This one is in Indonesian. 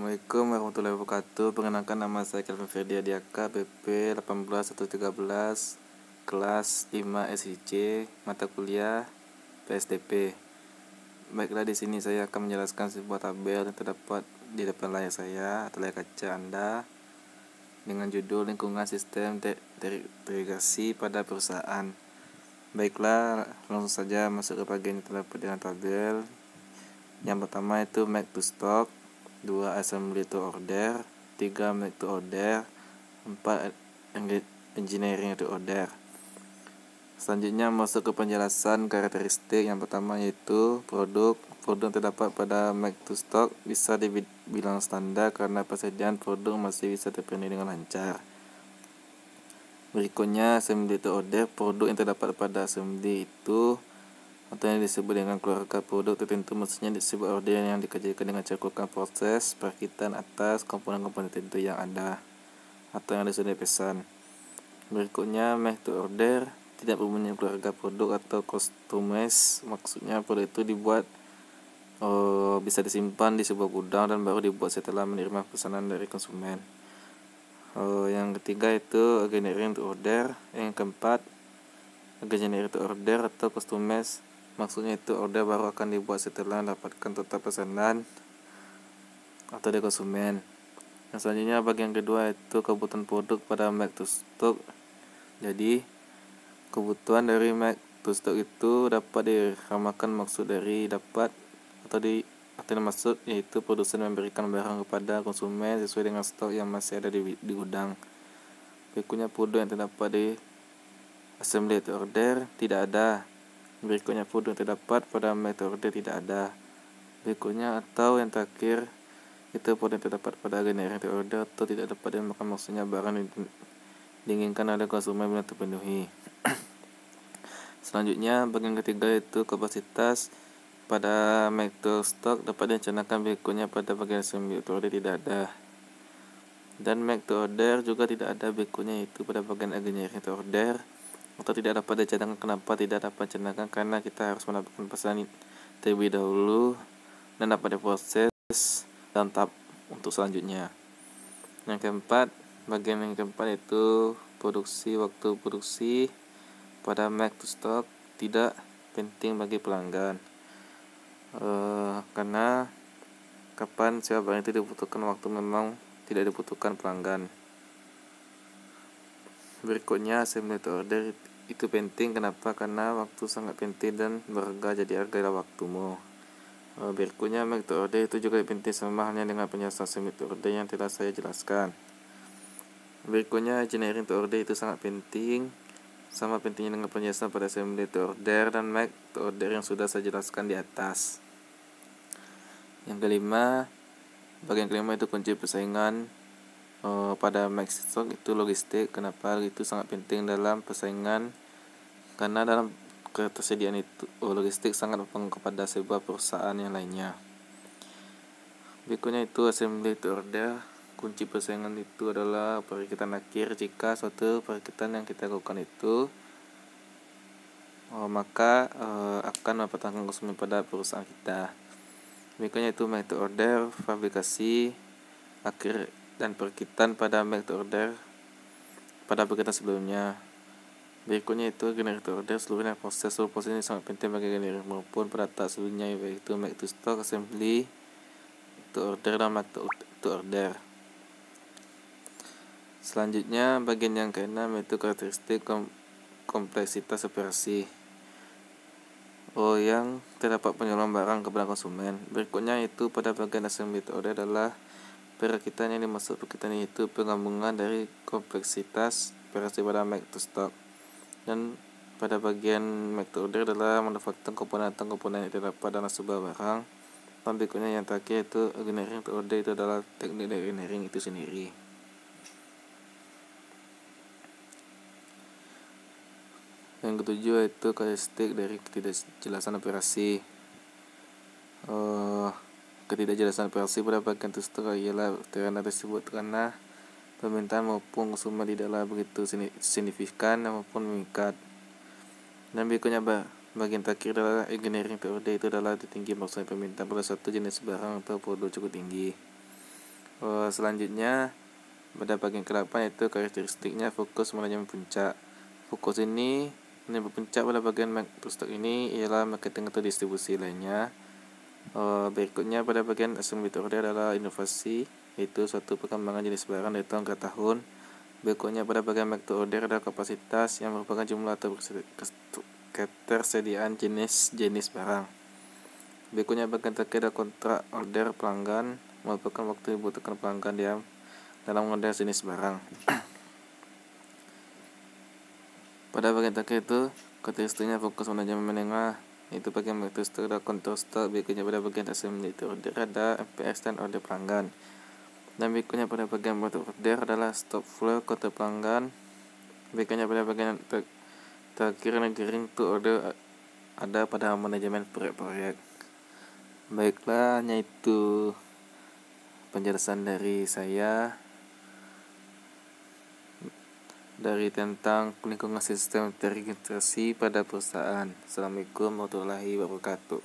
Assalamualaikum warahmatullahi wabarakatuh. Perkenalkan, nama saya Kelvin Ferdia Diaka, BP 18113, kelas 5 SIC, mata kuliah PSDP. Baiklah, di sini saya akan menjelaskan sebuah tabel yang terdapat di depan layar saya atau layar kaca Anda dengan judul lingkungan sistem terintegrasi pada perusahaan. Baiklah, langsung saja masuk ke bagian yang terdapat dalam tabel. Yang pertama itu make to stock, 2 assembly to order, 3 make to order, 4 engineering to order. Selanjutnya masuk ke penjelasan karakteristik. Yang pertama yaitu produk yang terdapat pada make to stock bisa dibilang standar karena persediaan produk masih bisa terpenuhi dengan lancar. Berikutnya assembly to order, produk yang terdapat pada assembly itu atau yang disebut dengan keluarga produk tertentu, maksudnya disebut order yang dikerjakan dengan cakupan proses perakitan atas komponen-komponen tertentu yang ada atau yang sudah dipesan. Berikutnya make to order, tidak mempunyai keluarga produk atau customize, maksudnya produk itu dibuat bisa disimpan di sebuah gudang dan baru dibuat setelah menerima pesanan dari konsumen. Yang ketiga itu engineering to order. Yang keempat engineering to order atau customize, maksudnya itu order baru akan dibuat setelah mendapatkan total pesanan atau dari konsumen. Yang selanjutnya bagian kedua itu kebutuhan produk pada make to stock. Jadi kebutuhan dari make to stock itu dapat diramakan maksud dari dapat atau maksud yaitu produsen memberikan barang kepada konsumen sesuai dengan stok yang masih ada di gudang. Berikutnya produk yang terdapat di assembly to order tidak ada. Berikutnya produk yang terdapat pada make to order tidak ada. Berikutnya atau yang terakhir itu produk yang terdapat pada engineering to order atau tidak dapat dimakan, maksudnya barang diinginkan oleh konsumen belum terpenuhi. Selanjutnya bagian ketiga itu kapasitas pada make to stock dapat direncanakan. Berikutnya pada bagian assembly to order tidak ada. Dan make to order juga tidak ada. Berikutnya itu pada bagian engineering to order atau tidak dapat dicadangkan. Kenapa tidak dapat dicadangkan? Karena kita harus mendapatkan pesanan terlebih dahulu dan dapat diproses dan tahap untuk selanjutnya. Yang keempat, bagian yang keempat itu produksi. Waktu produksi pada make to stock tidak penting bagi pelanggan, karena kapan sebuah barang itu dibutuhkan, waktu memang tidak dibutuhkan pelanggan. Berikutnya assembly to order itu penting. Kenapa? Karena waktu sangat penting dan berharga, jadi hargailah waktumu. Berikutnya make to order itu juga penting, sama halnya dengan penjelasan assembly to order yang telah saya jelaskan. Berikutnya engineering to order itu sangat penting, sama pentingnya dengan penjelasan pada assembly to order dan make to order yang sudah saya jelaskan di atas. Yang kelima, bagian kelima itu kunci persaingan pada make to stock itu logistik. Kenapa itu sangat penting dalam persaingan? Karena dalam ketersediaan itu logistik sangat berpengaruh kepada sebuah perusahaan yang lainnya. Berikutnya itu assembly to order. Kunci persaingan itu adalah perikitan akhir. Jika suatu perikitan yang kita lakukan itu maka akan mempertahankan konsumen pada perusahaan kita. Berikutnya itu make to order, fabrikasi akhir dan perikitan pada make to order pada perikitan sebelumnya. Berikutnya itu engineering to order, seluruh proses ini sangat penting bagi engineering maupun pada tahap sebelumnya, yaitu make to stock, assembly to order dan make to order. Selanjutnya bagian yang keenam yaitu karakteristik kompleksitas operasi yang terdapat penjualan barang kepada konsumen. Berikutnya itu pada bagian assembly to order adalah perakitan. Yang dimaksud perakitan itu penggabungan dari kompleksitas operasi pada make to stock. Dan pada bagian make to order adalah manufaktur komponen yang terdapat dalam sebuah barang. Dan berikutnya yang terakhir itu engineering to order, itu adalah teknik dari engineering itu sendiri. Yang ketujuh itu karakteristik dari ketidakjelasan operasi. Ketidakjelasan operasi pada bagian to stock ialah karena tersebut karena permintaan maupun konsumen tidaklah begitu signifikan maupun mengikat. Dan berikutnya bagian terakhir adalah engineering to order, itu adalah tinggi maksudnya permintaan pada satu jenis barang atau produk cukup tinggi. Selanjutnya pada bagian ke-8 yaitu karakteristiknya fokus manajemen puncak. Fokus ini menyebut puncak pada bagian pusat ini ialah marketing atau distribusi lainnya. Berikutnya pada bagian assembly order adalah inovasi, yaitu suatu perkembangan jenis barang dari tahun ke tahun. Berikutnya pada bagian make to order adalah kapasitas yang merupakan jumlah atau ketersediaan jenis barang. Berikutnya bagian terakhir adalah kontrak order pelanggan, merupakan waktu yang dibutuhkan pelanggan dalam order jenis barang. Pada bagian terakhir itu karakteristiknya fokus manajemen menengah, yaitu bagian karakteristik adalah control stock. Berikutnya pada bagian assembly order ada MPS dan order pelanggan. Dan berikutnya pada bagian order adalah stock flow kontrol pelanggan. Berikutnya pada bagian terakhir gearing to order ada pada manajemen proyek-proyek. Baiklah, hanya itu penjelasan dari saya tentang lingkungan sistem terintegrasi pada perusahaan. Assalamualaikum warahmatullahi wabarakatuh.